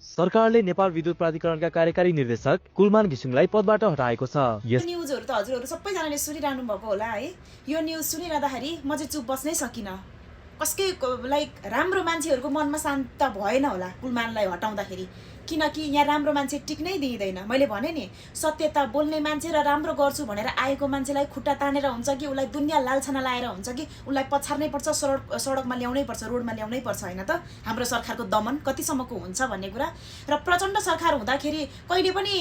सरकारले नेपाल विद्युत प्राधिकरणका कार्यकारी निर्देशक कुलमान घिसिङलाई पदबाट हटाएको छ। यस न्युजहरु त हजुरहरु सबैजनाले सुनिरहनु भएको होला है। यो न्युज सुनिरहँदाखेरि म चाहिँ चुप बस्नै सकिन। कसकै राम्रो मान्छेहरुको मनमा शान्त भएन होला कुलमानलाई हटाउँदाखेरि, किनकि यहाँ राम्रो मान्छे टिक्नै दिइदैन। मैले भने नि, सत्यता बोल्ने मान्छे र राम्रो गर्छु भनेर आएको मान्छेलाई खुट्टा तानेर हुन्छ कि उसलाई दुनिया लालछना लाएर हुन्छ कि उसलाई पछार्नै पर्छ, सडकमा ल्याउनै पर्छ, रोडमा ल्याउनै पर्छ हैन त। हाम्रो सरकारको दमन कतिसम्मको हुन्छ भन्ने कुरा। र प्रचण्ड सरकार हुँदाखेरि कहिले पनि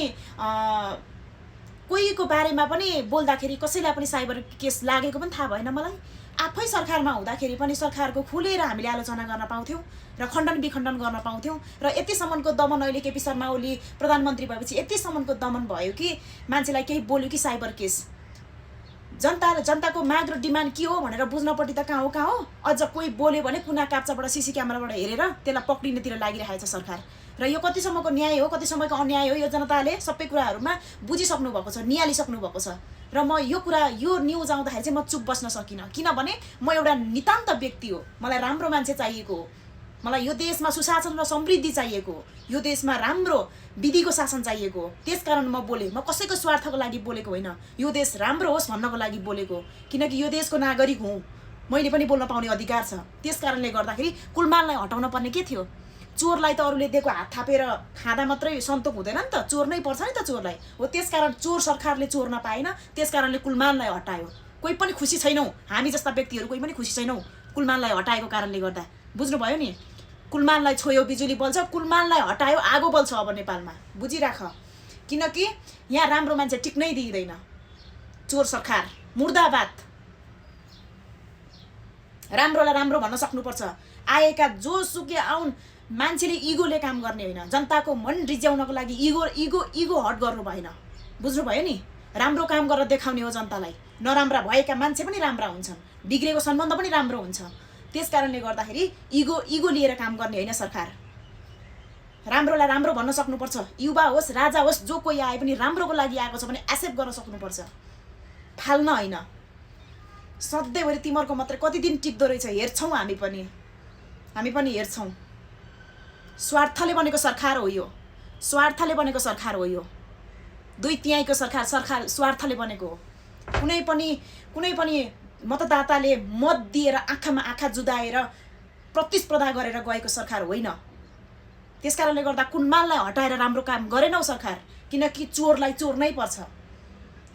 कोहीको बारेमा पनि बोल्दाखेरि कसैलाई पनि साइबर केस लागेको पनि थाहा भएन मलाई। आफै सरकारमा हुँदाखेरि पनि सरकारको खुलेर हामीले आलोचना गर्न पाउँथ्यौँ र खण्डन विखण्डन गर्न पाउँथ्यौँ। र यतिसम्मको दमन अहिले केपी शर्मा ओली प्रधानमन्त्री भएपछि यतिसम्मको दमन भयो कि मान्छेलाई केही बोल्यो कि साइबर केस। जनताको माग र डिमान्ड के हो भनेर बुझ्नपट्टि त कहाँ हो। अझ कोही बोल्यो भने कुना काप्चाबाट सीसी क्यामेराबाट हेरेर त्यसलाई पक्रिनेतिर लागिरहेछ सरकार। र यो कतिसम्मको न्याय हो, कतिसम्मको अन्याय हो, यो जनताले सबै कुराहरूमा बुझिसक्नु भएको छ, निहालिसक्नु भएको छ। र म यो न्युज आउँदाखेरि चाहिँ म चुप बस्न सकिनँ, किनभने म एउटा नितान्त व्यक्ति हो। मलाई राम्रो मान्छे चाहिएको हो। मलाई यो देशमा सुशासन र समृद्धि चाहिएको हो। यो देशमा राम्रो विधिको शासन चाहिएको हो। त्यसकारण म बोले। म कसैको स्वार्थको लागि बोलेको होइन। यो देश राम्रो होस् भन्नको लागि बोलेको, किनकि यो देशको नागरिक हुँ। मैले पनि बोल्न पाउने अधिकार छ। त्यसकारणले गर्दाखेरि कुलमानलाई हटाउन पर्ने के थियो? चोरलाई त अरूले दिएको हात थापेर खाँदा मात्रै सन्तोक हुँदैन नि त, चोर्नै पर्छ नि त चोरलाई। हो, त्यसकारण चोर सरकारले चोर्न पाएन, त्यसकारणले कुलमानलाई हटायो। कोही पनि खुसी छैनौँ, हामी जस्ता व्यक्तिहरू कोही पनि खुसी छैनौँ कुलमानलाई हटाएको कारणले गर्दा। बुझ्नुभयो नि? कुलमानलाई छोयो बिजुली बल्छ, कुलमानलाई हटायो आगो बल्छ अब नेपालमा। बुझिराख, किनकि यहाँ राम्रो मान्छे टिक्नै दिइँदैन। चोर सरकार मुर्दाबाद। राम्रोलाई राम्रो भन्न सक्नुपर्छ। आएका जोसुकै आउन्, मान्छेले इगोले काम गर्ने होइन। जनताको मन रिझाउनको लागि इगो हट गर्नु भएन। बुझ्नुभयो नि? राम्रो काम गरेर देखाउने हो जनतालाई। नराम्रा भएका मान्छे पनि राम्रा हुन्छन्, बिग्रेको सम्बन्ध पनि राम्रो हुन्छ। त्यसकारणले गर्दाखेरि इगो लिएर काम गर्ने होइन सरकार। राम्रोलाई राम्रो भन्न सक्नुपर्छ। युवा होस्, राजा होस्, जो कोही आए पनि राम्रोको लागि आएको छ भने एक्सेप्ट गर्न सक्नुपर्छ, फाल्न होइन। सधैँभरि तिमीहरूको मात्रै कति दिन टिक्दो रहेछ हेर्छौँ हामी पनि हेर्छौँ। स्वार्थले बनेको सरकार हो यो। स्वार्थले बनेको सरकार हो यो। दुई तिहाईको सरकार स्वार्थले बनेको हो। कुनै पनि मतदाताले मत दिएर आँखामा आँखा जुदाएर प्रतिस्पर्धा गरेर गएको सरकार होइन। त्यसकारणले गर्दा कुलमानलाई हटाएर राम्रो काम गरेनौ सरकार, किनकि चोरलाई चोर नै पर्छ।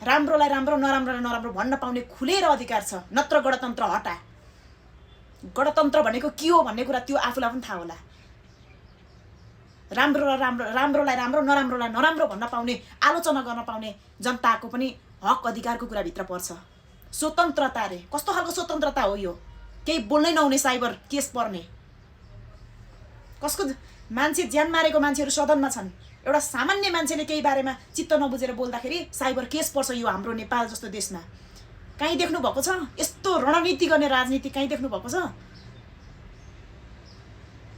राम्रोलाई राम्रो, नराम्रोलाई नराम्रो भन्न पाउने खुलेर अधिकार छ। नत्र गणतन्त्र हटा। गणतन्त्र भनेको के हो भन्ने कुरा त्यो आफूलाई पनि थाहा होला। राम्रोलाई राम्रो, नराम्रोलाई नराम्रो भन्न पाउने, आलोचना गर्न पाउने जनताको पनि हक अधिकारको कुरा भित्र पर्छ। स्वतन्त्रता रे, कस्तो खालको स्वतन्त्रता हो यो? केही बोल्नै नहुने साइबर केस पर्ने। कसको मान्छे ज्यान मारेको मान्छेहरू सदनमा छन्। एउटा सामान्य मान्छेले केही बारेमा चित्त नबुझेर बोल्दाखेरि साइबर केस पर्छ यो हाम्रो नेपाल जस्तो देशमा। कहीँ देख्नु भएको छ यस्तो रणनीति गर्ने राजनीति? कहीँ देख्नु भएको छ?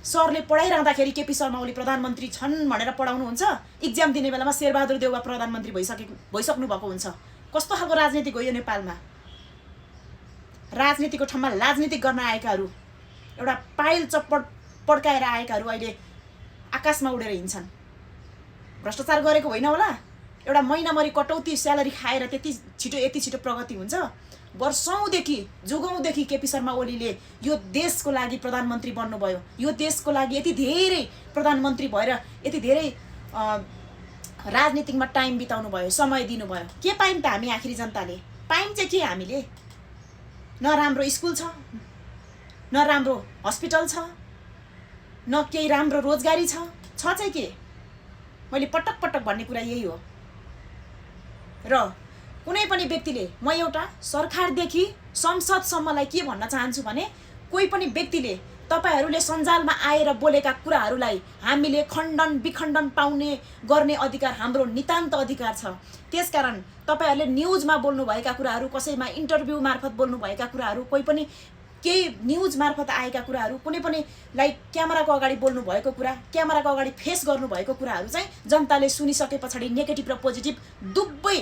सरले पढाइरहँदाखेरि केपी शर्मा ओली प्रधानमन्त्री छन् भनेर पढाउनुहुन्छ, इक्जाम दिने बेलामा शेरबहादुर देउवा प्रधानमन्त्री भइसक्नु भएको हुन्छ। कस्तो खालको राजनीति हो यो नेपालमा? राजनीतिको ठाउँमा राजनीति गर्न आएकाहरू, एउटा पाइल चप्पड पड्काएर आएकाहरू अहिले आकाशमा उडेर हिँड्छन्। भ्रष्टाचार गरेको होइन होला? एउटा महिनामरि कटौती स्यालेरी खाएर यति छिटो प्रगति हुन्छ? वर्षौँदेखि जुगौँदेखि केपी शर्मा ओलीले यो देशको लागि प्रधानमन्त्री बन्नुभयो। यो देशको लागि यति धेरै प्रधानमन्त्री भएर यति धेरै राजनीतिकमा टाइम बिताउनु भयो, समय दिनुभयो। के पायौँ त हामी आखिरी जनताले? पायौँ चाहिँ के हामीले? न राम्रो स्कुल छ, न राम्रो हस्पिटल छ, न केही राम्रो रोजगारी छ चाहिँ के? मैले पटक भन्ने कुरा यही हो। र कुनै पनि व्यक्तिले, म एउटा सरकारदेखि संसदसम्मलाई के भन्न चाहन्छु भने, कोही पनि व्यक्तिले तपाईहरूले सञ्जालमा आएर बोलेका कुराहरूलाई हामीले खण्डन विखण्डन गर्ने अधिकार हाम्रो नितान्त अधिकार छ। त्यसकारण तपाईहरूले न्युजमा बोल्नुभएका कुराहरू, कसैमा इन्टरभ्यू मार्फत बोल्नुभएका कुराहरू, कोही पनि केही न्युज मार्फत आएका कुराहरू, कुनै पनि क्यामेराको अगाडि बोल्नुभएको कुरा, क्यामेराको अगाडि फेस गर्नुभएको कुराहरू चाहिँ जनताले सुनिसके पछाडि नेगेटिभ र पोजिटिभ दुवै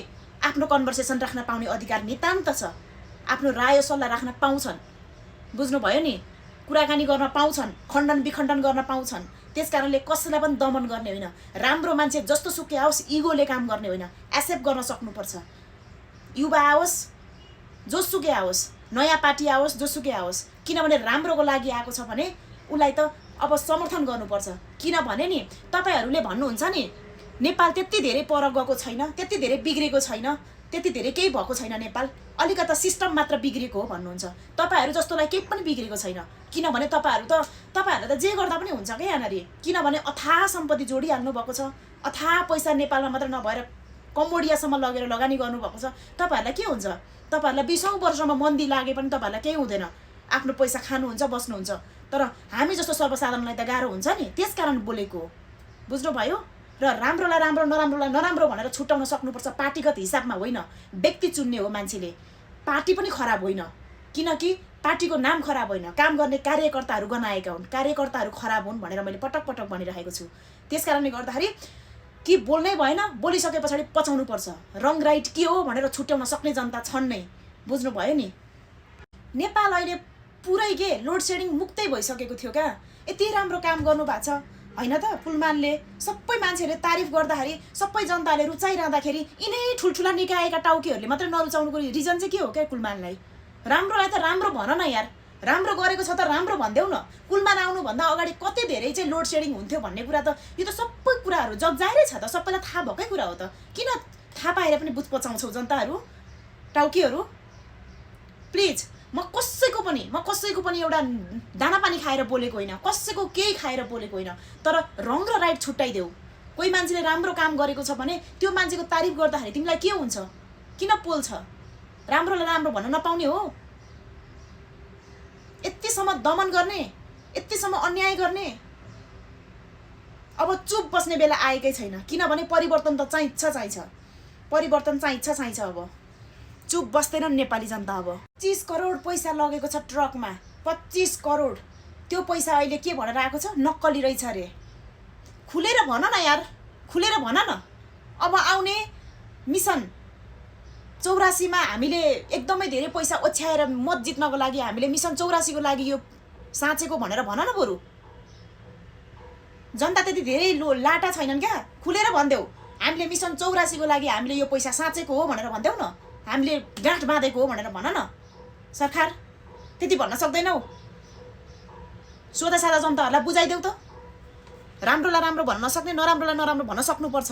आफ्नो कन्भर्सेसन राख्न पाउने अधिकार नितान्त छ। आफ्नो राय सल्लाह राख्न पाउँछन्। बुझ्नुभयो नि? कुराकानी गर्न पाउँछन्, खण्डन विखण्डन गर्न पाउँछन्। त्यस कारणले कसैलाई पनि दमन गर्ने होइन। राम्रो मान्छे जस्तो सुकै आओस् इगोले काम गर्ने होइन, एक्सेप्ट गर्न सक्नुपर्छ। युवा आओस् जोसुकै आओस्, नयाँ पार्टी आओस् जोसुकै आओस्, किनभने राम्रोको लागि आएको छ भने उसलाई त अब समर्थन गर्नुपर्छ। किनभने नि तपाईँहरूले भन्नुहुन्छ नि नेपाल त्यति धेरै पर गएको छैन, त्यति धेरै बिग्रेको छैन, त्यति धेरै केही भएको छैन नेपाल, अलिकता सिस्टम मात्र बिग्रेको हो भन्नुहुन्छ। तपाईँहरू जस्तोलाई केही पनि बिग्रेको छैन, किनभने तपाईँहरूलाई त जे गर्दा पनि हुन्छ क्या यहाँनिर। किनभने अथाह सम्पत्ति जोडिहाल्नु भएको छ, अथाह पैसा नेपालमा मात्र नभएर कम्बोडियासम्म लगेर लगानी गर्नुभएको छ। तपाईँहरूलाई के हुन्छ? तपाईँहरूलाई 20औं वर्षमा मन्दी लागे पनि तपाईँहरूलाई केही हुँदैन, आफ्नो पैसा खानुहुन्छ बस्नुहुन्छ। तर हामी जस्तो सर्वसाधारणलाई त गाह्रो हुन्छ नि, त्यस कारण बोलेको हो, बुझ्नुभयो? र राम्रोलाई राम्रो नराम्रोलाई नराम्रो भनेर छुट्याउन सक्नुपर्छ, पार्टीगत हिसाबमा होइन। व्यक्ति चुन्ने हो मान्छेले, पार्टी पनि खराब होइन, किनकि पार्टीको नाम खराब होइन, काम गर्ने कार्यकर्ताहरू गनाएका हुन्, कार्यकर्ताहरू खराब हुन् भनेर मैले पटक पटक भनिरहेको छु। त्यस कारणले गर्दाखेरि कि बोल्नै भएन, बोलिसके पछाडि पचाउनुपर्छ। रङ राइट के हो भनेर छुट्याउन सक्ने जनता छन् नै, बुझ्नुभयो नि? नेपाल अहिले पुरै के लोड सेडिङ मुक्तै भइसकेको थियो क्या। यति राम्रो काम गर्नुभएको छ होइन त कुलमानले। सबै मान्छेहरूले तारिफ गर्दाखेरि, सबै जनताले रुचाइरहँदाखेरि यिनै ठुल्ठुला निकायका टाउकेहरूले मात्रै नरुचाउनुको रिजन चाहिँ के हो क्या कुलमानलाई? राम्रोलाई त राम्रो भन न यार, राम्रो गरेको छ त राम्रो भनिदेऊ न। कुलमान आउनुभन्दा अगाडि कति धेरै चाहिँ लोड सेडिङ हुन्थ्यो भन्ने कुरा त यो त सबै कुराहरू जगजाहेरै छ त, सबैलाई थाहा भएकै कुरा हो त। किन थाहा पाएर पनि बुझ पचाउँछौ जनताहरू, टाउकेहरू? प्लिज, म कसैको पनि एउटा दाना पानी खाएर बोलेको होइन, कसैको केही खाएर बोलेको होइन। तर रङ र राइट छुट्याइदेऊ। कोही मान्छेले राम्रो काम गरेको छ भने त्यो मान्छेको तारिफ गर्दाखेरि तिमीलाई के हुन्छ? किन पोल्छ? राम्रोलाई राम्रो भन्न नपाउने हो? यतिसम्म दमन गर्ने, यतिसम्म अन्याय गर्ने, अब चुप बस्ने बेला आएकै छैन। किनभने परिवर्तन त चाहिन्छ, परिवर्तन चाहिन्छ। अब चुप बस्दैनन् नेपाली जनता। अब 25 करोड पैसा लगेको छ ट्रकमा, 25 करोड। त्यो पैसा अहिले के भनेर आएको छ? नक्कली रहेछ अरे। खुलेर भन न यार, खुलेर भन न। अब आउने मिसन 84 मा हामीले एकदमै धेरै पैसा ओछ्याएर मत जित्नको लागि हामीले मिसन 84 को लागि यो साँचेको भनेर भन न बरु। जनता त्यति धेरै लाटा छैनन् क्या, खुलेर भन्देऊ। हामीले मिसन 84 को लागि हामीले यो पैसा साँचेको हो भनेर भन्देऊ न, हामीले गाँठ बाँधेको हो भनेर भन न। सरकार त्यति भन्न सक्दैनौ? सोधा साधा जनताहरूलाई बुझाइदेऊ त। राम्रोलाई राम्रो भन्न नसक्ने, नराम्रोलाई नराम्रो भन्न सक्नुपर्छ।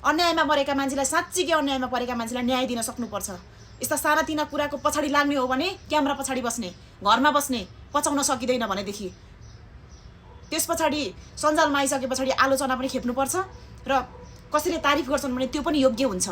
अन्यायमा मरेका मान्छेलाई, साँच्चीकै अन्यायमा परेका मान्छेलाई न्याय दिन सक्नुपर्छ। यस्ता सानातिना कुराको पछाडि लाग्ने हो भने क्यामेरा पछाडि बस्ने, घरमा बस्ने, पचाउन सकिँदैन भनेदेखि त्यस पछाडि सञ्जालमा आइसके पछाडि आलोचना पनि खेप्नुपर्छ र कसैले तारिफ गर्छन् भने त्यो पनि योग्य हुन्छ।